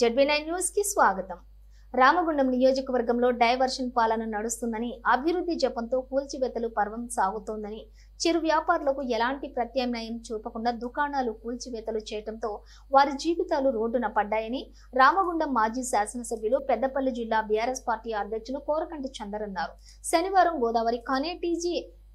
జెడ్బీ9 news కి స్వాగతం. రామగుండం నియోజకవర్గంలో డైవర్షన్ పాలన నడుస్తుందని, అభివృద్ధి జపంతో కూల్చివేతలు పర్వం సాగుతోందని, చిరు వ్యాపారులకు ఎలాంటి ప్రత్యామ్నాయం చూపకుండా దుకాణాలు కూల్చివేతలు చేయడంతో వారి జీవితాలు రోడ్డున పడ్డాయని రామగుండం మాజీ శాసనసభ్యులు, పెద్దపల్లి జిల్లా బీఆర్ఎస్ పార్టీ అధ్యక్షులు కోరకంటి చందర్ అన్నారు. శనివారం గోదావరి ఖానే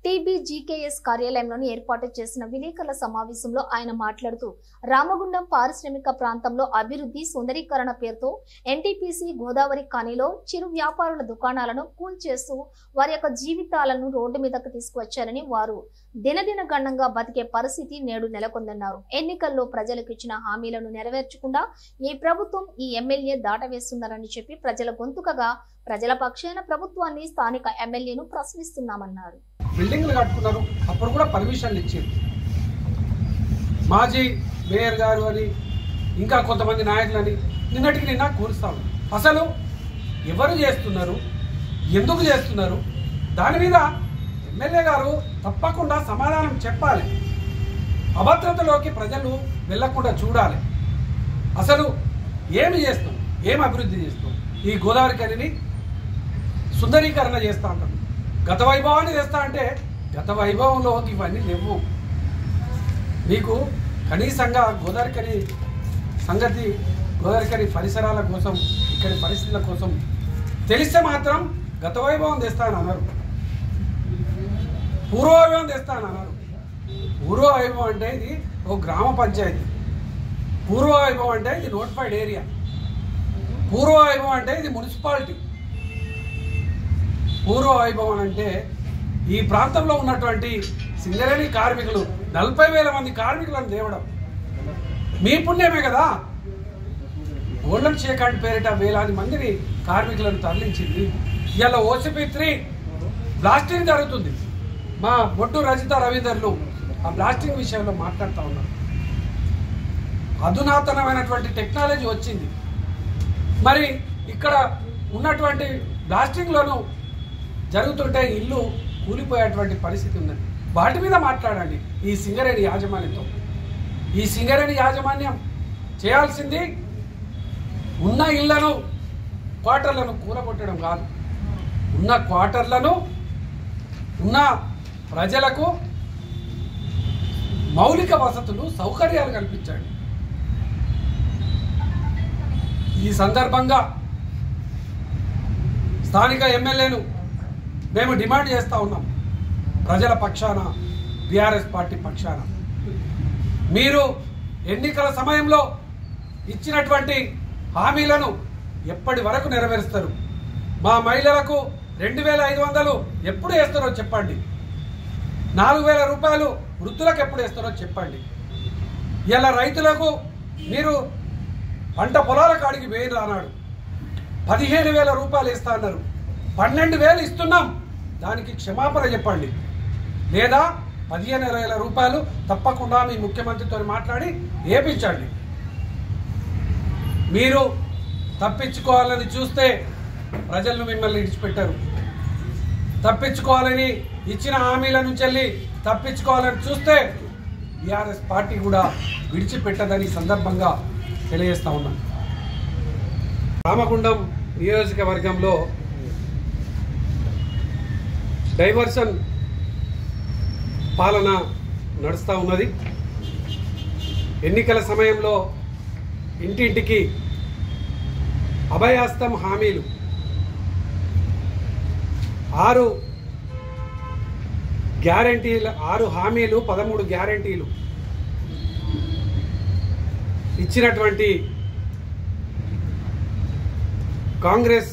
టీబీజీకేఎస్ కార్యాలయంలోని ఏర్పాటు చేసిన విలేకరుల సమావేశంలో ఆయన మాట్లాడుతూ, రామగుండం పారిశ్రామిక ప్రాంతంలో అభివృద్ధి సుందరీకరణ పేరుతో ఎన్టీపీసీ గోదావరి ఖానీలో చిరు వ్యాపారుల దుకాణాలను కూల్చేస్తూ వారి యొక్క జీవితాలను రోడ్డు మీదకు తీసుకువచ్చారని, వారు దినదిన గణంగా బతికే పరిస్థితి నేడు నెలకొందన్నారు. ఎన్నికల్లో ప్రజలకు ఇచ్చిన హామీలను నెరవేర్చకుండా ఈ ప్రభుత్వం, ఈ ఎమ్మెల్యే దాటవేస్తున్నారని చెప్పి ప్రజల గొంతుకగా ప్రజల పక్షాన ప్రభుత్వాన్ని, స్థానిక ఎమ్మెల్యేను ప్రశ్నిస్తున్నామన్నారు. బిల్డింగ్లు కట్టుకున్నారు, అప్పుడు కూడా పర్మిషన్లు ఇచ్చారు. మాజీ మేయర్ గారు అని ఇంకా కొంతమంది నాయకులని నిన్నటికి నిన్న కూరుస్తాము. అసలు ఎవరు చేస్తున్నారు, ఎందుకు చేస్తున్నారు, దాని మీద ఎమ్మెల్యే గారు తప్పకుండా సమాధానం చెప్పాలి. అభద్రతలోకి ప్రజలు వెళ్లకుండా చూడాలి. అసలు ఏమి చేస్తాం, ఏం అభివృద్ధి చేస్తాం? ఈ గోదావరి ఖనిని సుందరీకరణ చేస్తూ ఉంటాం. గత వైభవాన్ని తెస్తా అంటే గత వైభవంలో ఇవన్నీ లేవు. మీకు కనీసంగా గోదావరి ఖని సంగతి, గోదావరి ఖని పరిసరాల కోసం, ఇక్కడి పరిస్థితుల కోసం తెలిస్తే మాత్రం గత వైభవం తెస్తాను అన్నారు, పూర్వ వైభవం తెస్తాను అన్నారు. పూర్వ వైభవం అంటే ఇది ఒక గ్రామ పంచాయతీ, పూర్వ వైభవం అంటే ఇది నోటిఫైడ్ ఏరియా, పూర్వ వైభవం అంటే ఇది మున్సిపాలిటీ, పూర్వ వైభవం అంటే ఈ ప్రాంతంలో ఉన్నటువంటి సింగరేణి కార్మికులు 40,000 మంది కార్మికులను తేవడం మీ పుణ్యమే కదా. గోల్డెన్ షేకాండ్ పేరిట వేలాది మందిని కార్మికులను తరలించింది. ఇలా OCP3 బ్లాస్టింగ్ జరుగుతుంది. మా బొట్టు రజిత రవీందర్లు ఆ బ్లాస్టింగ్ విషయంలో మాట్లాడుతూ ఉన్నారు. అధునాతనమైనటువంటి టెక్నాలజీ వచ్చింది. మరి ఇక్కడ ఉన్నటువంటి బ్లాస్టింగ్లను జరుగుతుంటే ఇల్లు కూలిపోయేటువంటి పరిస్థితి ఉన్నది. వాటి మీద మాట్లాడండి. ఈ సింగరేణి యాజమాన్యంతో, ఈ సింగరేణి యాజమాన్యం చేయాల్సింది ఉన్న ఇళ్లను, క్వార్టర్లను కూలగొట్టడం కాదు. ఉన్న క్వార్టర్లను, ఉన్న ప్రజలకు మౌలిక వసతులు, సౌకర్యాలు కల్పించండి. ఈ సందర్భంగా స్థానిక ఎమ్మెల్యేను మేము డిమాండ్ చేస్తూ ఉన్నాం. ప్రజల పక్షాన, బీఆర్ఎస్ పార్టీ పక్షాన మీరు ఎన్నికల సమయంలో ఇచ్చినటువంటి హామీలను ఎప్పటి వరకు నెరవేరుస్తారు? మా మహిళలకు 2,500 ఎప్పుడు వేస్తారో చెప్పండి. 4,000 రూపాయలు వృద్ధులకు ఎప్పుడు వేస్తారో చెప్పండి. ఇలా రైతులకు మీరు పంట పొలాల కాడికి వేయరు అన్నాడు, 15,000 రూపాయలు ఇస్తా అన్నారు, 12,000 ఇస్తున్నాం, దానికి క్షమాపణ చెప్పండి. లేదా 15,000 రూపాయలు తప్పకుండా మీ ముఖ్యమంత్రితో మాట్లాడి వేయించండి. మీరు తప్పించుకోవాలని చూస్తే ప్రజలను మిమ్మల్ని విడిచిపెట్టారు. తప్పించుకోవాలని ఇచ్చిన హామీల నుంచి వెళ్ళి తప్పించుకోవాలని చూస్తే బీఆర్ఎస్ పార్టీ కూడా విడిచిపెట్టదని సందర్భంగా తెలియజేస్తా ఉన్నాను. రామగుండం నియోజకవర్గంలో డైవర్షన్ పాలన నడుస్తూ ఉన్నది. ఎన్నికల సమయంలో ఇంటింటికి అభయాస్తం హామీలు, 6 గ్యారంటీలు, 6 హామీలు, 13 గ్యారంటీలు ఇచ్చినటువంటి కాంగ్రెస్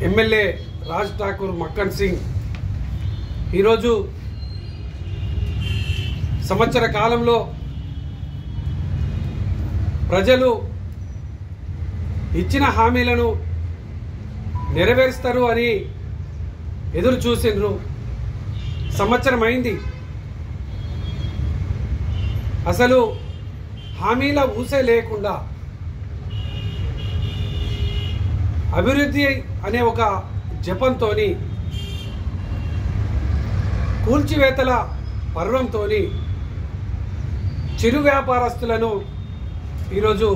ఎమ్మెల్యే రాజ్ ఠాకూర్ మక్కన్ సింగ్ ఈరోజు సంవత్సర కాలంలో ప్రజలు ఇచ్చిన హామీలను నెరవేరుస్తారు అని ఎదురు చూసిండ్రు. సంవత్సరం అయింది. అసలు హామీల ఊసే లేకుండా అభివృద్ధి అనే ఒక జపంతోని, కూల్చివేతల పర్వంతోని చిరు వ్యాపారస్తులను ఈరోజు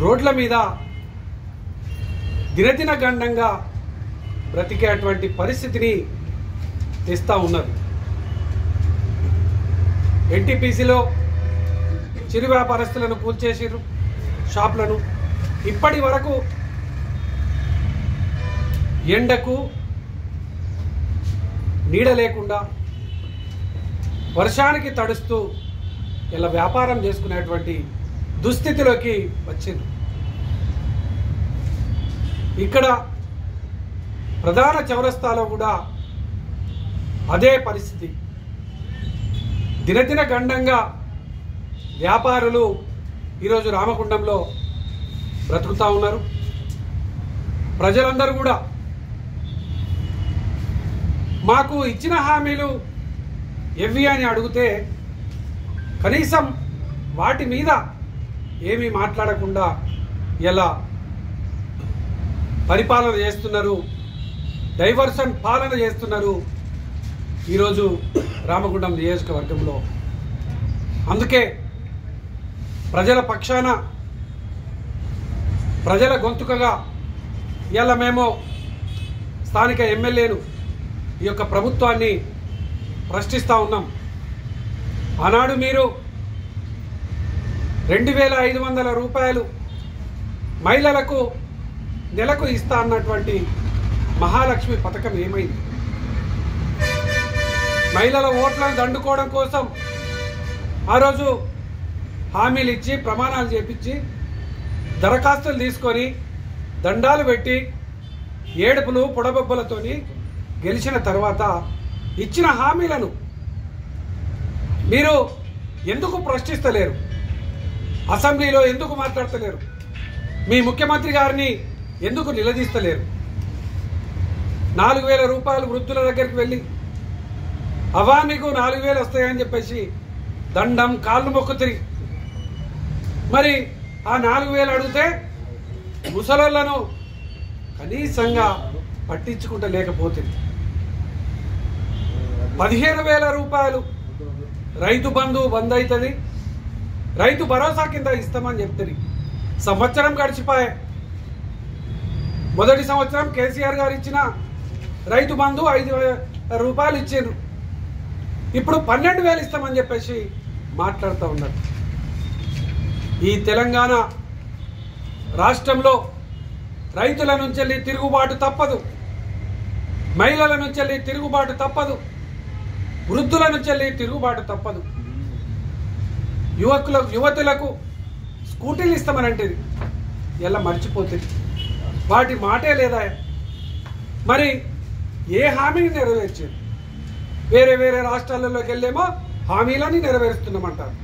రోడ్ల మీద దినదిన గండంగా బ్రతికేటువంటి పరిస్థితిని తెస్తూ ఉన్నారు. ఎన్టీపీసీలో చిరు వ్యాపారస్తులను కూల్చేసిర్రు, షాపులను. ఇప్పటి వరకు ఎండకు నీడ లేకుండా వర్షానికి తడుస్తూ ఇలా వ్యాపారం చేసుకునేటువంటి దుస్థితిలోకి వచ్చింది. ఇక్కడ ప్రధాన చౌరస్తాలో కూడా అదే పరిస్థితి. దినదిన గండంగా వ్యాపారులు ఈరోజు రామగుండంలో బ్రతుకుతూ ఉన్నారు. ప్రజలందరూ కూడా మాకు ఇచ్చిన హామీలు ఎవి అని అడిగితే కనీసం వాటి మీద ఏమీ మాట్లాడకుండా ఎలా పరిపాలన చేస్తున్నారు, డైవర్షన్ పాలన చేస్తున్నారు ఈరోజు రామగుండం నియోజకవర్గంలో. అందుకే ప్రజల పక్షాన, ప్రజల గొంతుకగా ఇలా మేము స్థానిక ఎమ్మెల్యేను, ఈ యొక్క ప్రభుత్వాన్ని ప్రశ్నిస్తూ ఉన్నాం. ఆనాడు మీరు 2500 రూపాయలు మహిళలకు నెలకు ఇస్తా అన్నటువంటి మహాలక్ష్మి పథకం ఏమైంది? మహిళల ఓట్లను దండుకోవడం కోసం ఆ రోజు హామీలు ఇచ్చి, ప్రమాణాలు చేపించి, దరఖాస్తులు తీసుకొని, దండాలు పెట్టి, ఏడుపులు పొడబొబ్బలతోని గెలిచిన తర్వాత ఇచ్చిన హామీలను మీరు ఎందుకు ప్రశ్నిస్తలేరు? అసెంబ్లీలో ఎందుకు మాట్లాడతలేరు? మీ ముఖ్యమంత్రి గారిని ఎందుకు నిలదీస్తలేరు? 4000 రూపాయలు వృద్ధుల దగ్గరికి వెళ్ళి అవా మీకు 4000 వస్తాయని చెప్పేసి దండం కాళ్ళు మొక్కుతిరి. మరి ఆ 4000 అడిగితే ముసలోళ్లను కనీసంగా పట్టించుకుంటూ లేకపోతుంది. 15000 రూపాయలు రైతు బంధు బంద్ అవుతుంది, రైతు భరోసా కింద ఇస్తామని చెప్తుంది. సంవత్సరం గడిచిపోయే. మొదటి సంవత్సరం కేసీఆర్ గారు ఇచ్చిన రైతు బంధు 5000 రూపాయలు ఇచ్చారు. ఇప్పుడు 12000 ఇస్తామని చెప్పేసి మాట్లాడుతూ ఉన్నారు. ఈ తెలంగాణ రాష్ట్రంలో రైతుల నుంచి తిరుగుబాటు తప్పదు, మహిళల నుంచి తిరుగుబాటు తప్పదు, వృద్ధుల నుంచి తిరుగుబాటు తప్పదు. యువతులకు స్కూటీలు ఇస్తామనంటే ఎలా మర్చిపోతుంది? వాటి మాటే లేదా? మరి ఏ హామీని నెరవేర్చారు? వేరే వేరే రాష్ట్రాలలోకి వెళ్ళేమో హామీలని నెరవేరుస్తున్నామంటారు.